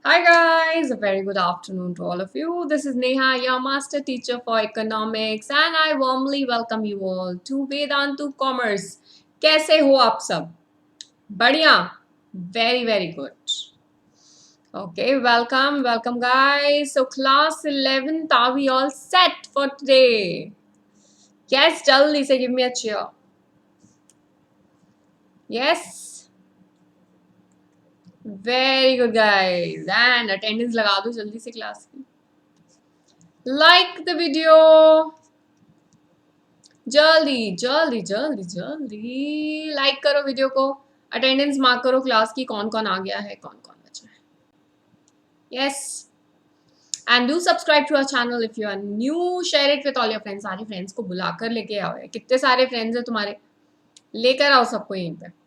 Hi guys, a very good afternoon to all of you. This is Neha, your master teacher for economics, and I warmly welcome you all to Vedantu Commerce. कैसे हो आप सब? बढ़िया, very good. Okay, welcome guys. So class 11th, are we all set for today? Yes, जल्दी से give me a cheer. Yes. Very good guys. And attendance लगा दो जल्दी से क्लास की. Like the video. जल्दी लाइक करो वीडियो को. अटेंडेंस मार्क करो क्लास की, कौन कौन आ गया है, कौन कौन बचा है. Yes. And do subscribe to our channel if you are new. Share it with all your friends. सारे फ्रेंड्स को बुलाकर लेके आओ. कितने सारे फ्रेंड्स है तुम्हारे, लेकर आओ सबको यहीं पे.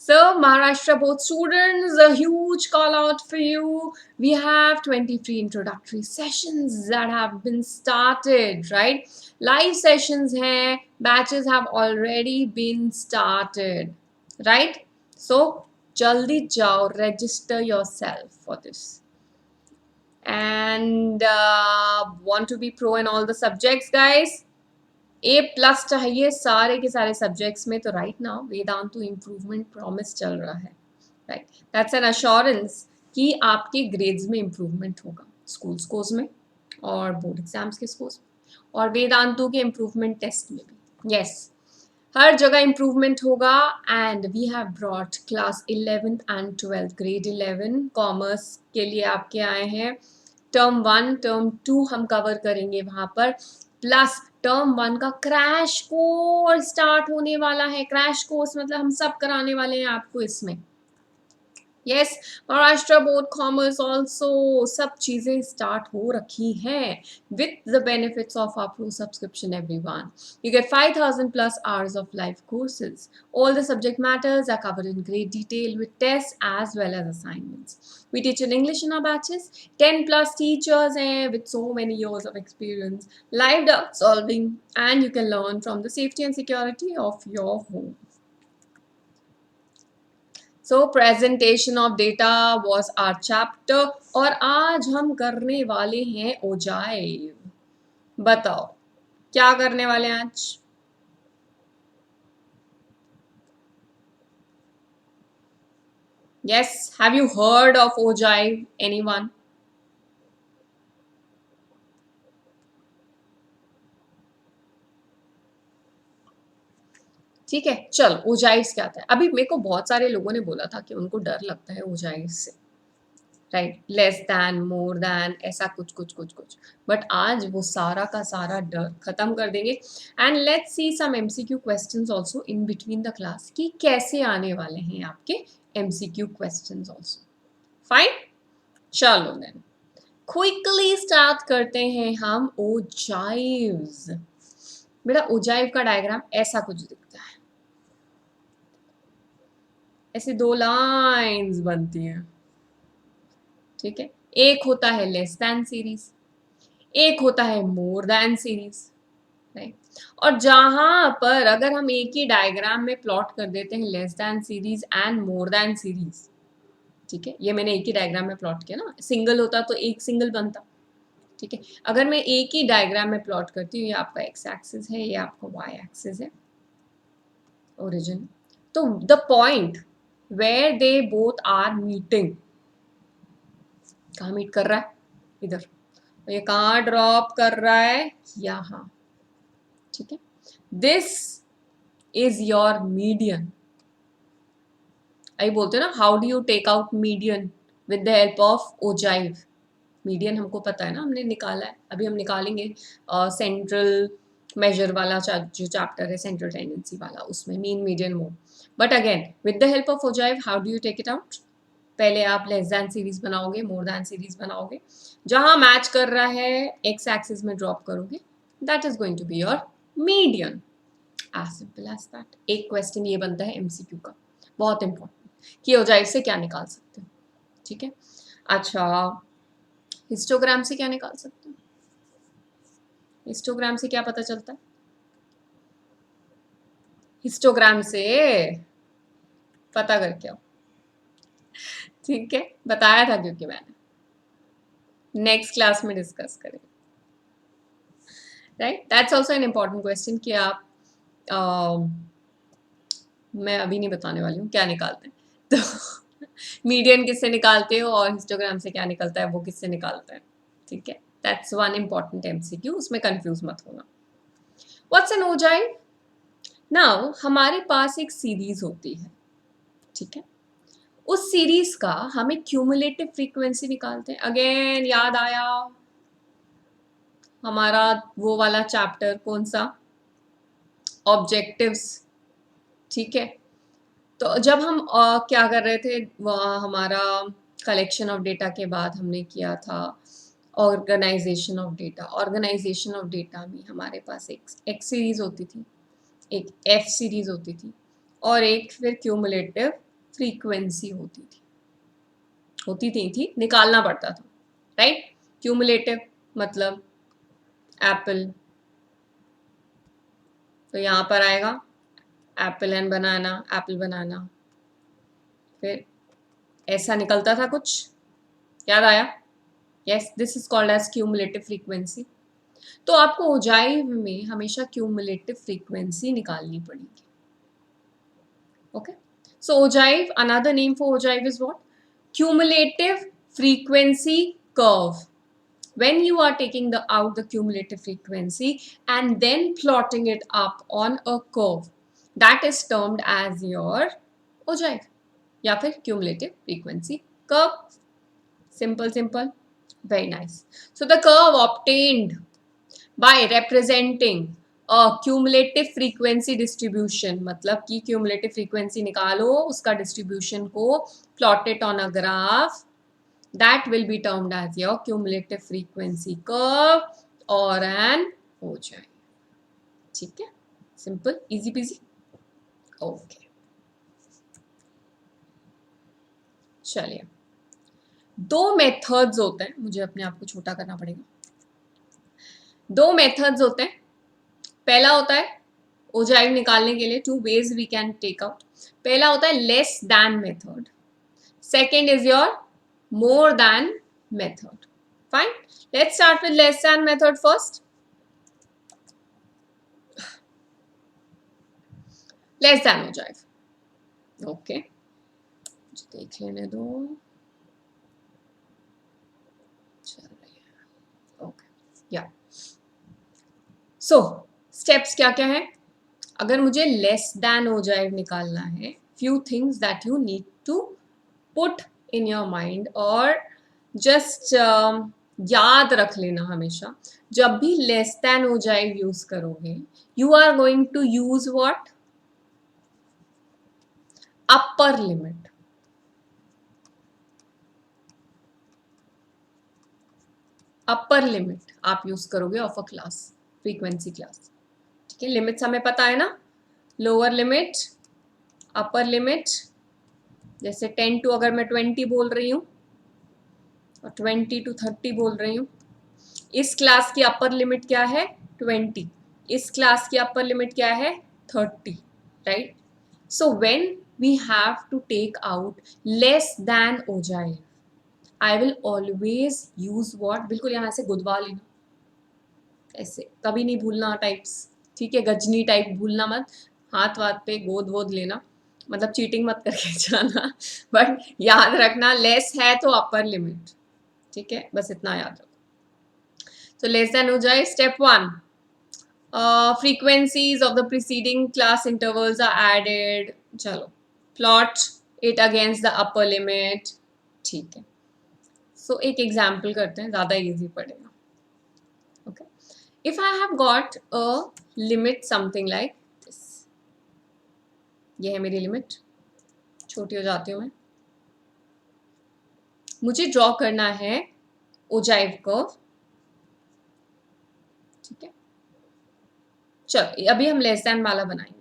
So, Maharashtra board students, a huge call out for you. We have 20 free introductory sessions that have been started, right? Live sessions hai, batches have already been started, right? So, jaldi jao, register yourself for this. And want to be pro in all the subjects, guys? A+ चाहिए सारे के सारे subjects में. तो right now Vedantu improvement promise चल रहा है, right. That's an assurance कि आपके ग्रेड्स में इम्प्रूवमेंट होगा, स्कूल स्कोर्स में और बोर्ड एग्जाम्स के स्कोर्स में और वेदांतु के इम्प्रूवमेंट टेस्ट में भी. यस, हर जगह इम्प्रूवमेंट होगा. And we have brought class 11th and 12th, grade 11 commerce के लिए आपके आए हैं. टर्म 1 टर्म 2 हम कवर करेंगे वहाँ पर, प्लस टर्म 1 का क्रैश कोर्स स्टार्ट होने वाला है. क्रैश कोर्स मतलब हम सब कराने वाले हैं आपको इसमें. Yes, Maharashtra board commerce also सब चीजें स्टार्ट हो रखी हैं with the benefits of our pro subscription. Everyone, you get 5,000 plus hours of live courses. All the subject matters are covered in great detail with tests as well as assignments. We teach in English in our batches. 10 plus teachers with so many years of experience, live doubt solving, and you can learn from the safety and security of your home. So presentation of data was our chapter. और आज हम करने वाले हैं ogive. बताओ क्या करने वाले हैं आज. Yes, have you heard of ogive anyone? ठीक है, चल ओजाइव्स क्या था. अभी मेरे को बहुत सारे लोगों ने बोला था कि उनको डर लगता है ओजाइव से, right. Less than, more than, ऐसा कुछ कुछ कुछ कुछ. बट आज वो सारा का सारा डर खत्म कर देंगे. And let's see some MCQ questions also in between the class कि कैसे आने वाले हैं आपके एमसीक्यू क्वेश्चंस आल्सो. फाइन, चलो देन क्विकली स्टार्ट करते हैं हम ओजाइव्स. बेटा ओजाइव का डायग्राम ऐसा कुछ दिखता है. ऐसे दो लाइंस बनती हैं, ठीक है. एक होता है लेस दैन सीरीज, एक होता है मोर दैन सीरीज, राइट. और जहां पर अगर हम एक ही डायग्राम में प्लॉट कर देते हैं less than series and more than series, ठीक है. ये मैंने एक ही डायग्राम में प्लॉट किया ना, सिंगल होता तो एक सिंगल बनता, ठीक है. अगर मैं एक ही डायग्राम में प्लॉट करती हूँ, ये आपका एक्स एक्सिस है, ये आपका वाई एक्सिस है, ओरिजिन. तो the point where they both are meeting, कहाँ मीट कर रहा है, इधर. तो ये कहाँ ड्रॉप कर रहा है, यहाँ, ठीक है. This is your median. आई बोलते हो ना, how do you take out median with the help of ogive. Median हमको पता है ना, हमने निकाला है. अभी हम निकालेंगे सेंट्रल मेजर वाला जो चैप्टर है, सेंट्रल टेंडेंसी वाला, उसमें mean median mode. But again with the help of ogive how do you take it out. पहले आप लेस दैन सीरीज बनाओगे, मोर दैन सीरीज बनाओगे, जहां मैच कर रहा है एक्स एक्सिस में ड्रॉप करोगे. That is going to be your median. As simple as that. एक क्वेश्चन ये बनता है एमसीक्यू का, बहुत इंपॉर्टेंट, कि ओजाइव से क्या निकाल सकते हो, ठीक है. अच्छा, हिस्टोग्राम से क्या निकाल सकते हो. हिस्टोग्राम से क्या पता चलता है. हिस्टोग्राम से पता करके आओ, ठीक है, बताया था क्योंकि मैंने नेक्स्ट क्लास में डिस्कस करें, right. That's also an important question कि आप मैं अभी नहीं बताने वाली हूँ क्या निकालते हैं तो मीडियन किससे निकालते हो और हिस्टोग्राम से क्या निकलता है वो किससे निकालता है, ठीक है। दैट्स वन इम्पॉर्टेंट एमसीक्यू, उसमें कंफ्यूज मत होना। What's an ogive? नाउ हमारे पास एक सीरीज होती है, ठीक है। उस सीरीज का हमें क्यूमुलेटिव फ्रीक्वेंसी निकालते हैं। अगेन याद आया हमारा वो वाला चैप्टर, कौन सा, ऑब्जेक्टिव्स, ठीक है। तो जब हम क्या कर रहे थे वहाँ, हमारा कलेक्शन ऑफ डेटा के बाद हमने किया था organisation of data. Organisation of data में हमारे पास एक एक्स सीरीज होती थी, एक एफ सीरीज होती थी और एक फिर क्यूमुलेटिव फ्रीक्वेंसी होती थी, निकालना पड़ता था, राइट। क्यूमुलेटिव मतलब एप्पल, तो यहाँ पर आएगा apple and banana, apple banana, फिर ऐसा निकलता था कुछ, याद आया? Yes, this is called as cumulative frequency. तो आपको ओजाइव में हमेशा क्यूमुलेटिव फ्रीक्वेंसी निकालनी पड़ेगी, okay. So ogive, another name for ogive is what? Cumulative frequency curve. When you are taking out the cumulative frequency and then plotting it up on a curve, that is termed as your ogive या फिर cumulative frequency curve. Simple, very nice. So the curve obtained by representing a cumulative frequency distribution, मतलब कि cumulative frequency निकालो, उसका distribution को plot it on a graph, that will be termed as your cumulative frequency curve or an ogive, ठीक है। Simple, easy PG, okay. चलिए, दो methods होते हैं, मुझे अपने आप को छोटा करना पड़ेगा। दो मेथड्स होते हैं, पहला होता है ओजाइव निकालने के लिए, two ways we can take out. पहला होता है less than method, second is your more than method. Fine, let's start with less than method first. Less than ogive, okay, देख लेने दो, चल रही है, ओके या। सो स्टेप्स क्या क्या है? अगर मुझे लेस दैन ओजाइव निकालना है, few things that you need to put in your mind और जस्ट याद रख लेना हमेशा। जब भी लेस दैन ओजाइव यूज करोगे, you are going to use what? Upper limit. Upper limit आप यूज करोगे of a class, frequency class, ठीक है। लिमिट्स हमें पता है ना, लोअर लिमिट, अपर लिमिट। जैसे 10 टू अगर मैं 20 बोल रही हूँ और 20 टू 30 बोल रही हूँ, इस क्लास की अपर लिमिट क्या है? 20। इस क्लास की अपर लिमिट क्या है? 30, right. So when we have to take out less than ogive, I will always use what? बिल्कुल यहाँ से गुदवा लेना, ऐसे कभी नहीं भूलना टाइप्स, ठीक है। गजनी टाइप भूलना मत, हाथ वाथ पे गोद वोद लेना, मतलब चीटिंग मत करके जाना बट याद रखना लेस है तो अपर लिमिट, ठीक है, बस इतना याद रखो। तो लेस देन हो जाए step 1, frequencies of the preceding class intervals are added, चलो plot it against the upper limit, ठीक है। सो एक एग्जाम्पल करते हैं, ज़्यादा इजी पड़ेगा, okay. If I have got a limit something like this, ये है मेरी लिमिट, छोटी हो जाती हूँ मैं, मुझे ड्रॉ करना है ओजाइव कर्व, ठीक है। चलो अभी हम लेस देन वाला बनाएंगे।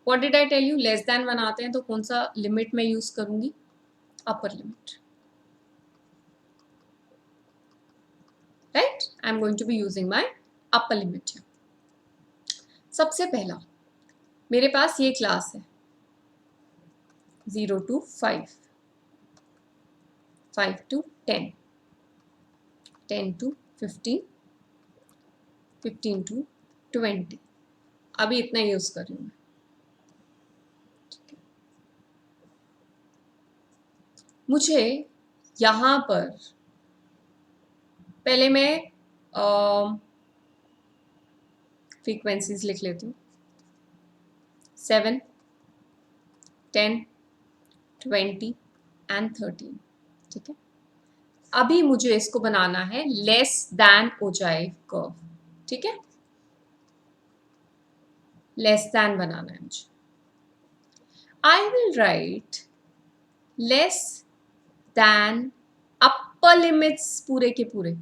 What did I tell you? Less than बनाते हैं तो कौन सा लिमिट में यूज करूंगी? Upper limit, right. I am going to be using my upper limit. सबसे पहला मेरे पास ये क्लास है 0 to 5, 5 to 10, 10 to 15, 15 to 20. अभी इतना यूज कर रही हूँ। मुझे यहाँ पर पहले मैं फ्रीक्वेंसीज लिख लेती हूँ। 7, 10, 20 एंड 13। ठीक है, अभी मुझे इसको बनाना है लेस दैन ओजाइव कर्व। ठीक है, लेस दैन बनाना है मुझे। I will write less than upper limits पूरे के पूरे,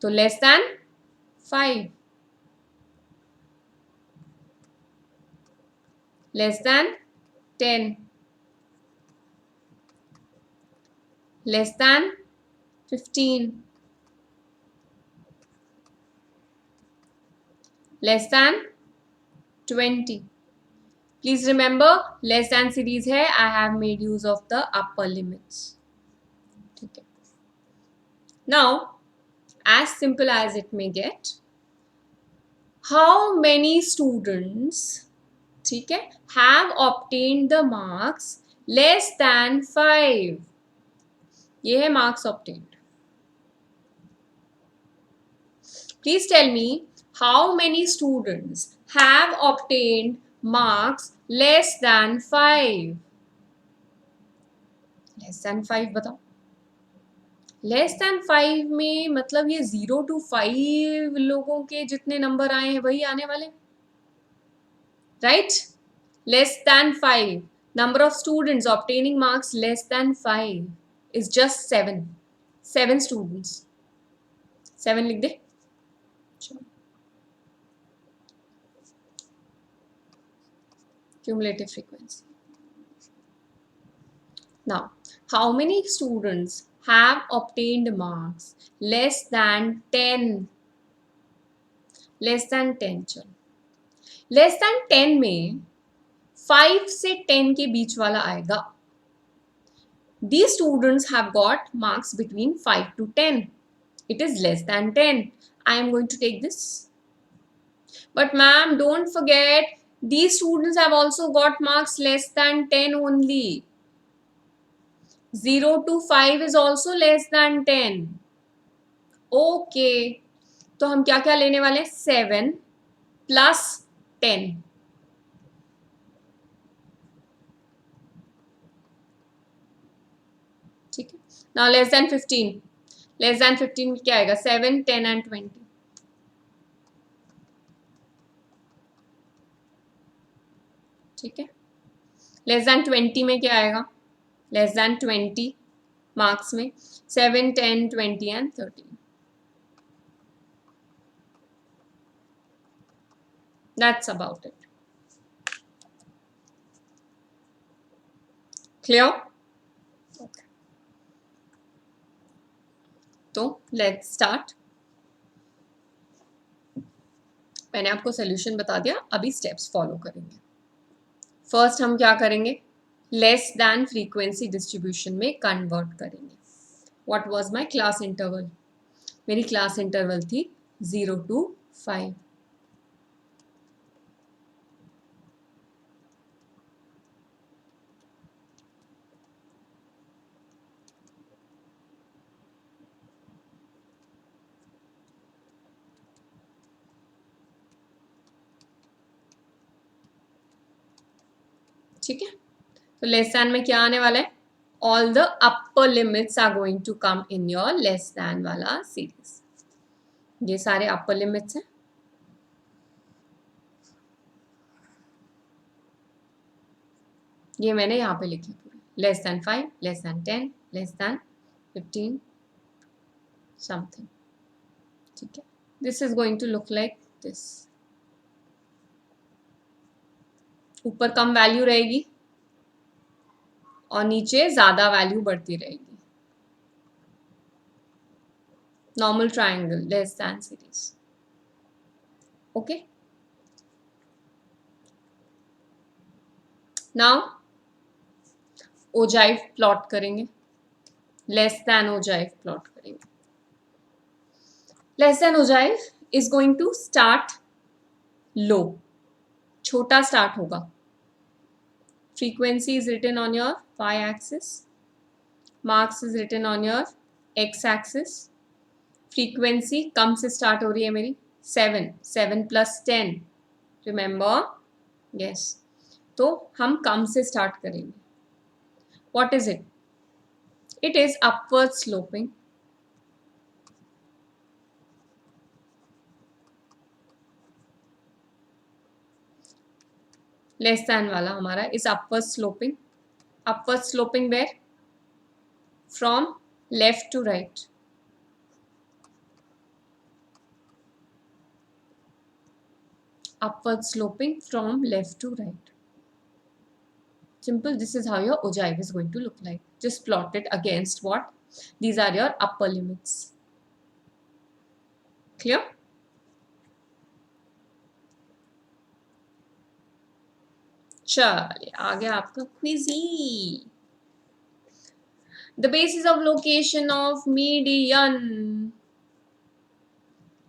तो less than 5, less than 10, less than 15, less than 20. Please remember, less than series है, I have made use of the upper limits. ठीक है, now as simple as it may get, how many students, ठीक है, have obtained the marks less than 5? ये है marks obtained. Please tell me how many students have obtained marks less than 5? Less than 5 बताओ। Less than 5 में मतलब ये 0 to 5 लोगों के जितने नंबर आए हैं वही आने वाले, right? Less than 5, number of students obtaining marks less than 5 is just 7. 7 students, 7 लिख दे। Cumulative frequency. Now, how many students have obtained marks less than 10? Less than 10, चलो। Less than 10 में 5 से 10 के बीच वाला आएगा। These students have got marks between 5 to 10. It is less than 10. I am going to take this. But ma'am, don't forget, these students have also got marks less than 10 only. 0 to 5 is also less than 10. Okay. तो हम क्या क्या लेने वाले? 7 plus 10. ठीक है, now less than 15. Less than 15 में क्या आएगा? 7, 10 एंड 20. ठीक है, लेस देन 20 में क्या आएगा? लेस देन 20 मार्क्स में 7, 10, 20 and 13. That's about it. Clear? Okay, तो लेट्स स्टार्ट. मैंने आपको सोल्यूशन बता दिया, अभी स्टेप्स फॉलो करेंगे. फर्स्ट हम क्या करेंगे? लेस दैन फ्रीक्वेंसी डिस्ट्रीब्यूशन में कन्वर्ट करेंगे. What was my class interval? मेरी क्लास इंटरवल थी 0 to 5. ठीक है, तो लेस दैन में क्या आने वाला है? All the upper limits are going to come in your less than वाला सीरीज. ये सारे अपर लिमिट्स हैं. ये मैंने यहाँ पे लिखे पूरे. Less than 5, less than 10, less than 15 something. ठीक है, this is going to look like this. ऊपर कम वैल्यू रहेगी और नीचे ज्यादा वैल्यू बढ़ती रहेगी. Normal triangle less than series. Okay, now ogive plot करेंगे, लेस देन ओजाइव प्लॉट करेंगे. Less than ogive is going to start low, छोटा स्टार्ट होगा. Frequency is written on your y axis, marks is written on your x axis. Frequency कम से start हो रही है मेरी, 7 प्लस 10, रिमेंबर, यस. तो हम कम से स्टार्ट करेंगे. What is it? It is upward sloping. Less than वाला हमारा is upward sloping. Upward sloping where? From left to right. Upward sloping from left to right. Simple. This is how your ogive is going to look like. Just plot it against what? These are your upper limits. Clear? चलिए आगे आपका Quizzy. The basis of location of median.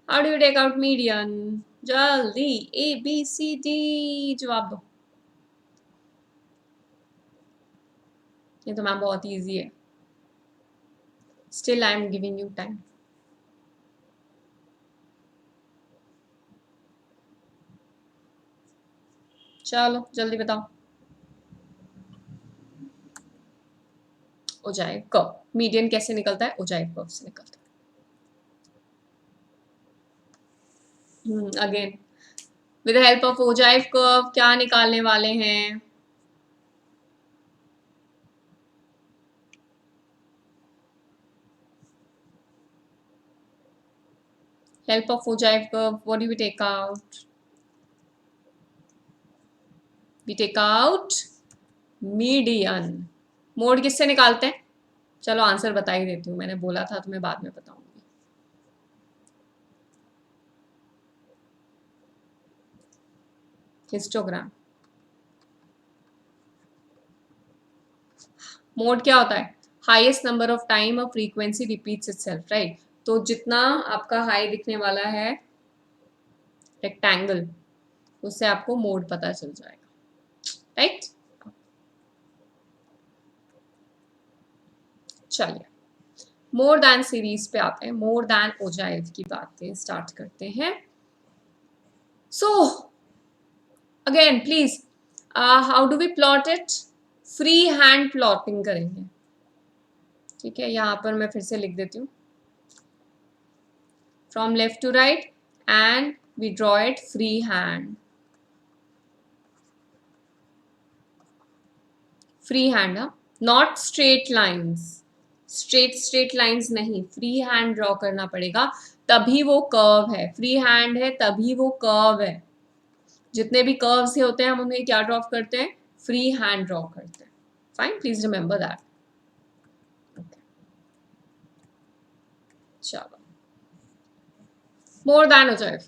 How do you take out median? जल्दी A B C D जवाब दो. ये तो ma'am बहुत easy है. Still I am giving you time. चलो जल्दी बताओ. Ogive curve. मीडियन कैसे निकलता है? ओजाइव कर्व से निकलता है. Again with the help of ogive curve क्या निकालने वाले हैं? Help of ogive curve, what do we take out? We take out median. Mode किससे निकालते हैं? चलो आंसर बता ही देती हूँ, मैंने बोला था तो मैं बाद में बताऊंगी. हिस्टोग्राम. मोड क्या होता है? हाईएस्ट नंबर ऑफ टाइम और फ्रीक्वेंसी रिपीट्स इटसेल्फ, राइट. तो जितना आपका हाई दिखने वाला है रेक्टेंगल, उससे आपको मोड पता चल जाएगा, राइट. चलिए मोर देन सीरीज पे आते हैं. मोर देन ओजाइव की बातें स्टार्ट करते हैं. So again please, how do we plot it? Free hand plotting करेंगे. ठीक है, यहां पर मैं फिर से लिख देती हूँ. From left to right and we draw it free hand. Free hand, not straight lines. Straight lines नहीं, फ्री हैंड ड्रॉ करना पड़ेगा, तभी वो कर्व है. फ्री हैंड है तभी वो कर्व है. जितने भी कर्व्स होते हैं हम उन्हें क्या ड्रॉ करते हैं? फ्री हैंड ड्रॉ करते हैं. Fine, please remember that. चलो more than ogive.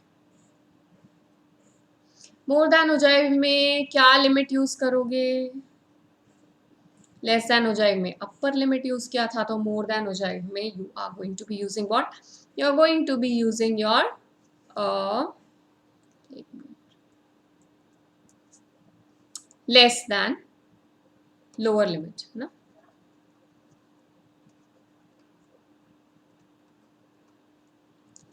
More than ogive में क्या लिमिट यूज करोगे? लेस देन ओजाइव में अपर लिमिट यूज किया था, तो मोर देन ओजाइव में you are going to be using what? You are going to be using your less than lower limit, है ना.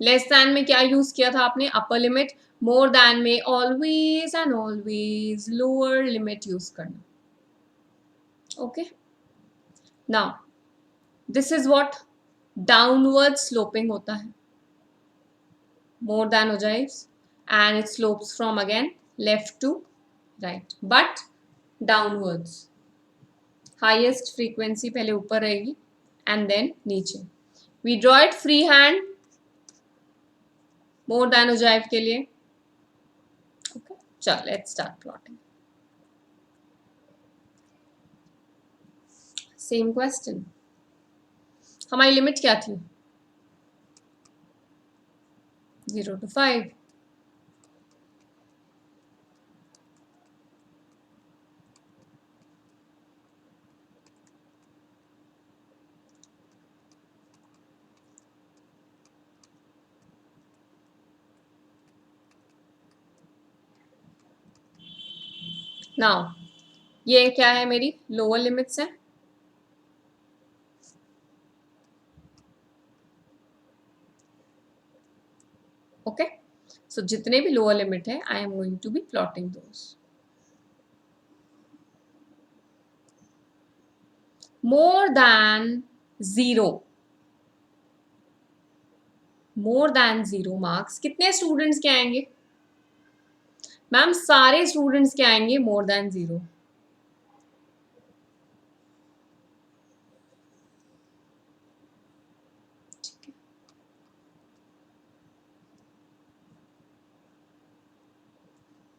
लेस देन में क्या यूज किया था आपने? Upper limit. मोर देन में always and always lower limit use करना. Okay, now this is what? Downward sloping होता है. More than ogives and it slopes from again left to right, but downwards. Highest frequency पहले ऊपर रहेगी and then नीचे. We draw it free hand more than ogive के लिए. Okay, चल let's start plotting. Same question. हमारी limit क्या थी? 0 to 5. नाउ ये क्या है, मेरी लोअर लिमिट्स है. ओके, सो जितने भी लोअर लिमिट है I am going to be plotting those. More than zero, more than zero marks कितने स्टूडेंट्स के आएंगे मैम? सारे स्टूडेंट्स के आएंगे more than zero.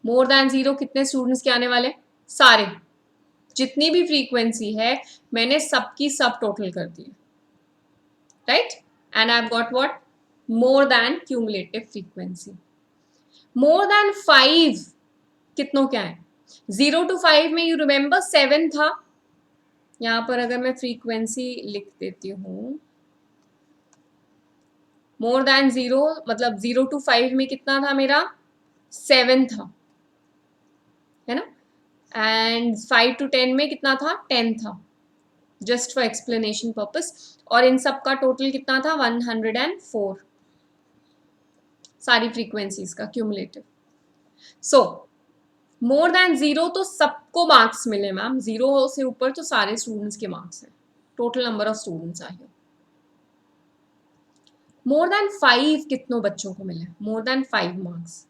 More than zero कितने स्टूडेंट्स के आने वाले? सारे, जितनी भी फ्रीक्वेंसी है मैंने सबकी सब टोटल कर दी, right? And I have got what? More than cumulative frequency. More than 5 कितनों क्या है? 0 to 5 में यू रिमेंबर 7 था. यहां पर अगर मैं फ्रीक्वेंसी लिख देती हूं, मोर देन 0 मतलब 0 to 5 में कितना था मेरा? 7 था, है ना? एंड 5 to 10 में कितना था? 10 था, जस्ट फॉर एक्सप्लेनेशन पर्पस. और इन सब का टोटल कितना था? 104, सारी फ्रीक्वेंसीज का क्यूमुलेटिव. सो मोर देन जीरो तो सबको मार्क्स मिले मैम, जीरो से ऊपर तो सारे स्टूडेंट्स के मार्क्स हैं, टोटल नंबर ऑफ स्टूडेंट्स आए. मोर देन 5 कितनों बच्चों को मिले? मोर देन 5 मार्क्स.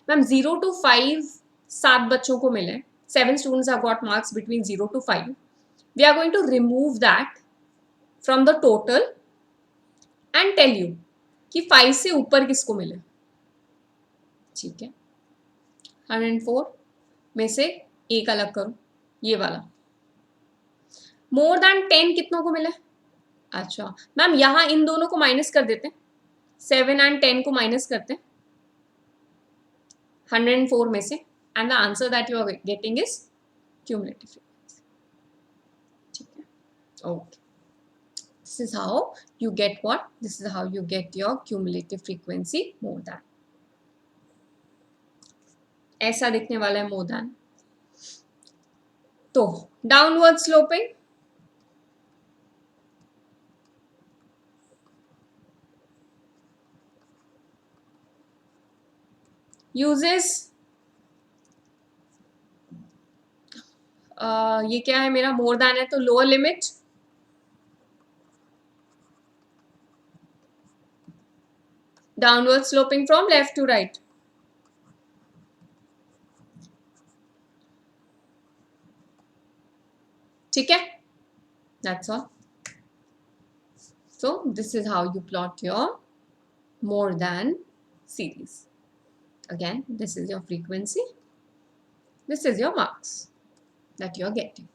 मैम 0 to 5 7 बच्चों को मिले, 7 students have got marks between 0 to 5. We are going to remove that from the total and tell you कि 5 से ऊपर किसको मिले. ठीक है, 104 में से एक अलग करो, ये वाला. मोर देन 10 कितनों को मिले? अच्छा मैम यहां इन दोनों को माइनस कर देते हैं, 7 and 10 को माइनस करते हैं 104 में से, and the answer that you are getting is cumulative frequency. ठीक है, okay. This is how you get what? This is how you get your cumulative frequency more than. ऐसा दिखने वाला है more than. तो downward sloping, uses ये क्या है मेरा? more than है तो lower limit, downward sloping from left to right. ठीक है, that's all. So this is how you plot your more than series. Again, this is your frequency, this is your marks that you are getting.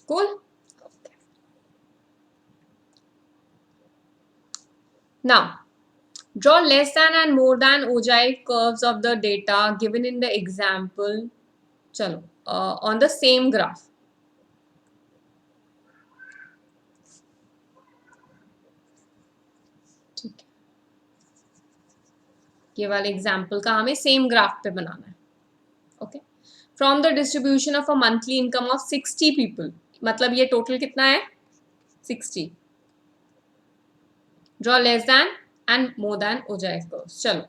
Cool. Okay. Now draw less than and more than ogive curves of the data given in the example. Chalo, on the same graph. ठीक है, ये वाले example का हमें same graph पे बनाना है. Okay, from the distribution of a monthly income of 60 people, मतलब ये टोटल कितना है? 60. Draw less than and more than ogive curves. चलो,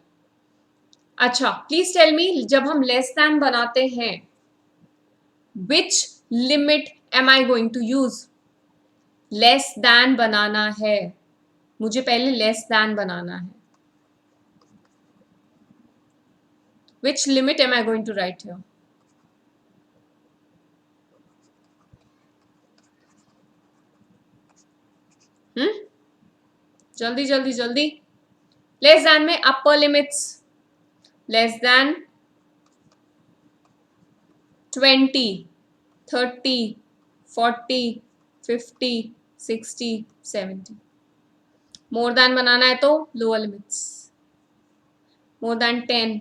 अच्छा प्लीज टेल मी, जब हम लेस देन बनाते हैं which limit am I going to use? Less than बनाना है, मुझे पहले लेस देन बनाना है. Which limit am I going to write here? जल्दी जल्दी जल्दी. लेस देन में upper limits, less than 20, 30, 40, 50, 60, 70. More than बनाना है तो lower limits, more than 10,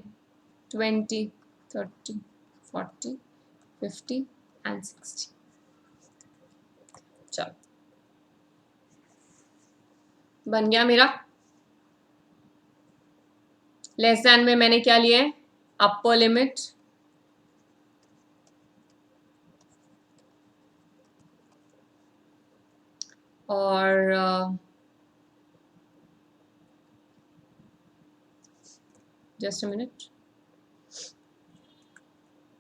20, 30, 40, 50 and 60. चलो, बन गया मेरा. लेस देन में मैंने क्या लिया है? अपर लिमिट, और जस्ट अ मिनट,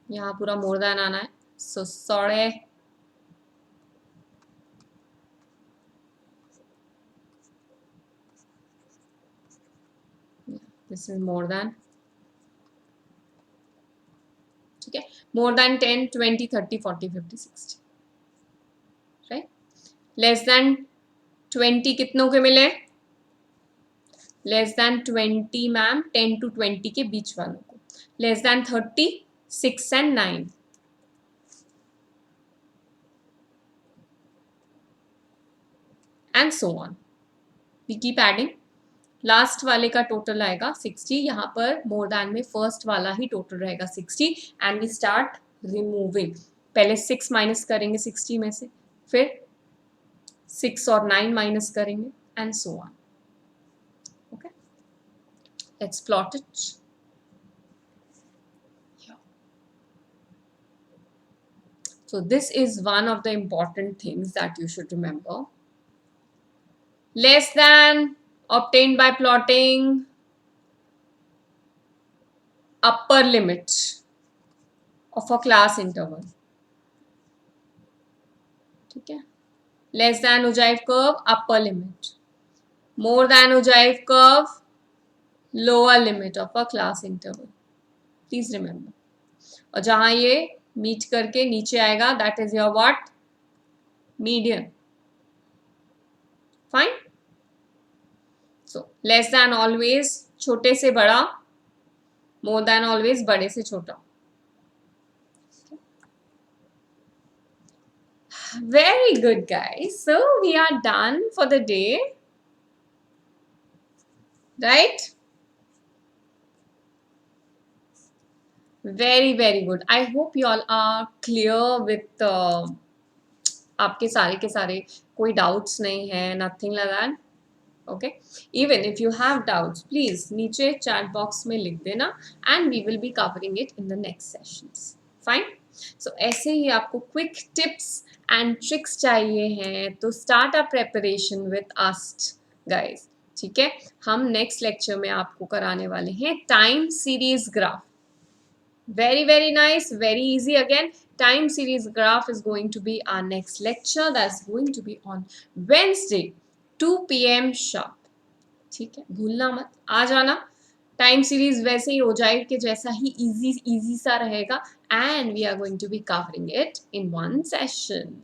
यहाँ पूरा मोर देन आना है, so sorry. This is more than, ठीक है, more than 10 20 30 40 50 60, right. Less than 20 कितनों के मिले? लेस देन 20 मैम 10 to 20 के बीच वालों को। Less than 30 6 and 9, and so on, we keep adding. Last वाले का टोटल आएगा 60, यहाँ पर मोर देन में फर्स्ट वाला ही टोटल रहेगा 60, एंड वी स्टार्ट रिमूविंग। पहले 6 माइनस करेंगे 60 में से, फिर 6 और 9 माइनस करेंगे, and so on. Okay, let's plot it. So this is one of the important things that you should remember. Less than obtained by plotting upper limit of a class interval. ठीक है, less than ogive curve upper limit, more than ogive curve lower limit of a class interval, please remember. और जहां ये meet करके नीचे आएगा, that is your what, median. Fine. So less than always छोटे से बड़ा, मोर देन ऑलवेज बड़े से छोटा। Very good, guys. So we are done for the day, right? Very, very good. I hope you all are clear with आपके सारे के सारे, कोई doubts नहीं है, nothing like that. Okay. Even if you have doubts, please नीचे chat box में लिख देना, and we will be covering it in the next sessions. Fine. So ऐसे ही आपको quick tips and tricks चाहिए हैं तो start a preparation with us, guys. ठीक है, हम next lecture में आपको कराने वाले हैं time series graph. Very, very nice, very easy. Again, time series graph is going to be our next lecture. That's going to be on Wednesday 2 PM sharp. ठीक है, भूलना मत, आ जाना। टाइम सीरीज वैसे ही हो जाए कि जैसा ही इजी सा रहेगा, and we are going to be covering it in one session.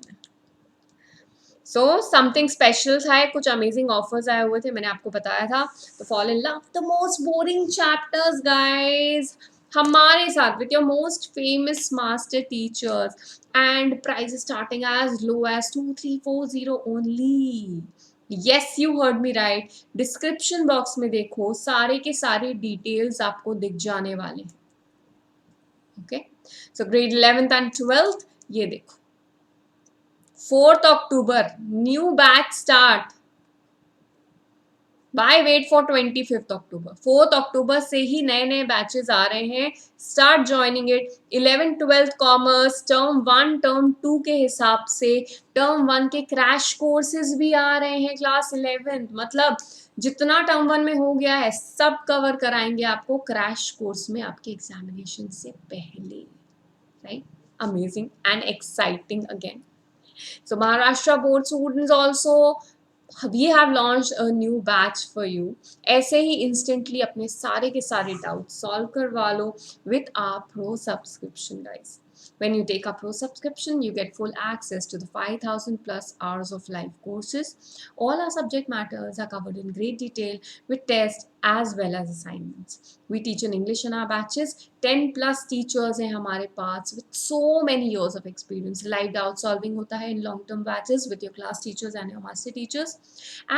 So something special था, कुछ अमेजिंग ऑफर्स आए हुए थे, मैंने आपको बताया था। तो fall in love the most boring chapters, guys, हमारे साथ with your most famous master teachers, and price starting as low as 2340 only. Yes, you heard me right. Description box में देखो, सारे के सारे डिटेल्स आपको दिख जाने वाले हैं। Okay, so grade 11th and 12th, ये देखो 4th October new batch start. By weight for 25th October। 4th October से ही नए नए बैचेस आ रहे हैं, start joining it. 11th 12th commerce term 1 term 2 के हिसाब से टर्म 1 के क्रैश कोर्सेज भी आ रहे हैं क्लास 11th। मतलब जितना टर्म 1 में हो गया है सब कवर कराएंगे आपको क्रैश कोर्स में आपके एग्जामिनेशन से पहले, right? Amazing and exciting again. So Maharashtra board students also, we have launched a new batch for you. ऐसे ही instantly अपने सारे के सारे doubts solve करवा लो with our pro subscription, guys. When you take a pro subscription, you get full access to the 5,000 plus hours of live courses. All our subject matters are covered in great detail with tests as well as assignments. We teach in English in our batches. 10 plus teachers हैं हमारे पास with so many years of experience. Live doubt solving होता है in long term batches with your class teachers and your master teachers.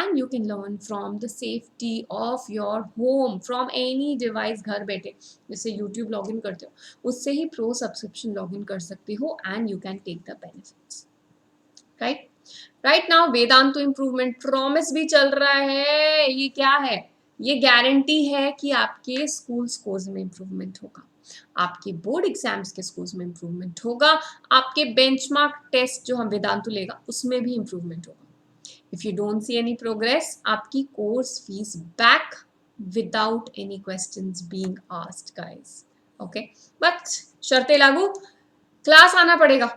And you can learn from the safety of your home, from any device घर बैठे, जैसे YouTube login करते हो उससे ही pro subscription login कर सकते हो, and you can take the benefits, right? Right now Vedantu improvement promise भी चल रहा है। ये क्या है? ये गारंटी है कि आपके स्कूल स्कोर्स में इम्प्रूवमेंट होगा, आपके बोर्ड एग्जाम्स के स्कोर्स में इम्प्रूवमेंट होगा, आपके बेंचमार्क टेस्ट जो हम वेदांतु लेगा उसमें भी इम्प्रूवमेंट होगा। If you don't see any progress, आपकी course fees back without any questions being asked, guys. Okay, but शर्तें लागू, क्लास आना पड़ेगा.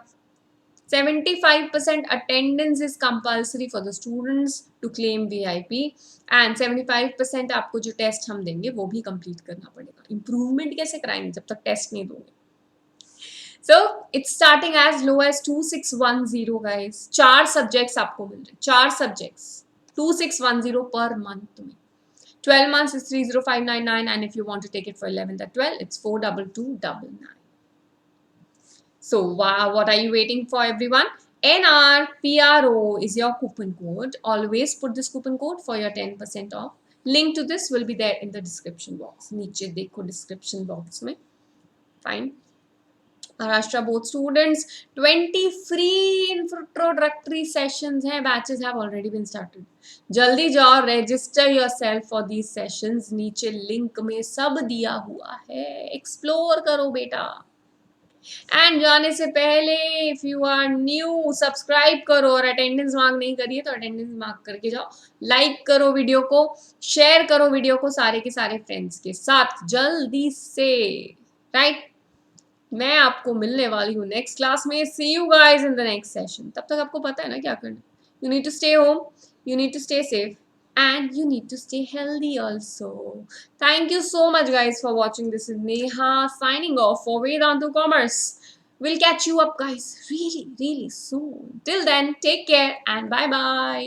75% attendance is compulsory for the students to claim VIP, and 75% आपको जो टेस्ट हम देंगे वो भी कंप्लीट करना पड़ेगा. इम्प्रूवमेंट कैसे कराएंगे जब तक टेस्ट नहीं दोगे? So it's starting as low as 2610 guys. 4 subjects आपको मिल रहे, 4 सब्जेक्ट्स 2610 पर मंथ में. 12 months is 30599, and if you want to take it for 11th at 12, it's 42299. So what are you waiting for, everyone? NRPRO is your coupon code. Always put this coupon code for your 10% off. Link to this will be there in the description box. नीचे देखो description box में. Fine. Maharashtra both students, 20 free introductory sessions हैं, batches have already been started. जल्दी जाओ, register yourself for these sessions. नीचे link में सब दिया हुआ है. Explore करो बेटा. एंड जाने से पहले if you are new subscribe करो, और अटेंडेंस मार्क नहीं करिए तो अटेंडेंस मार्क करके जाओ. लाइक करो वीडियो को, शेयर करो वीडियो को सारे के सारे फ्रेंड्स के साथ जल्दी से. राइट, मैं आपको मिलने वाली हूँ नेक्स्ट क्लास में. See you guys in the next session. तब तक आपको पता है ना क्या करना. You need to stay home, you need to stay safe, and you need to stay healthy also. Thank you so much guys for watching. This is Neha signing off for Vedantu Commerce. We'll catch you up guys really soon. Till then, take care and bye bye.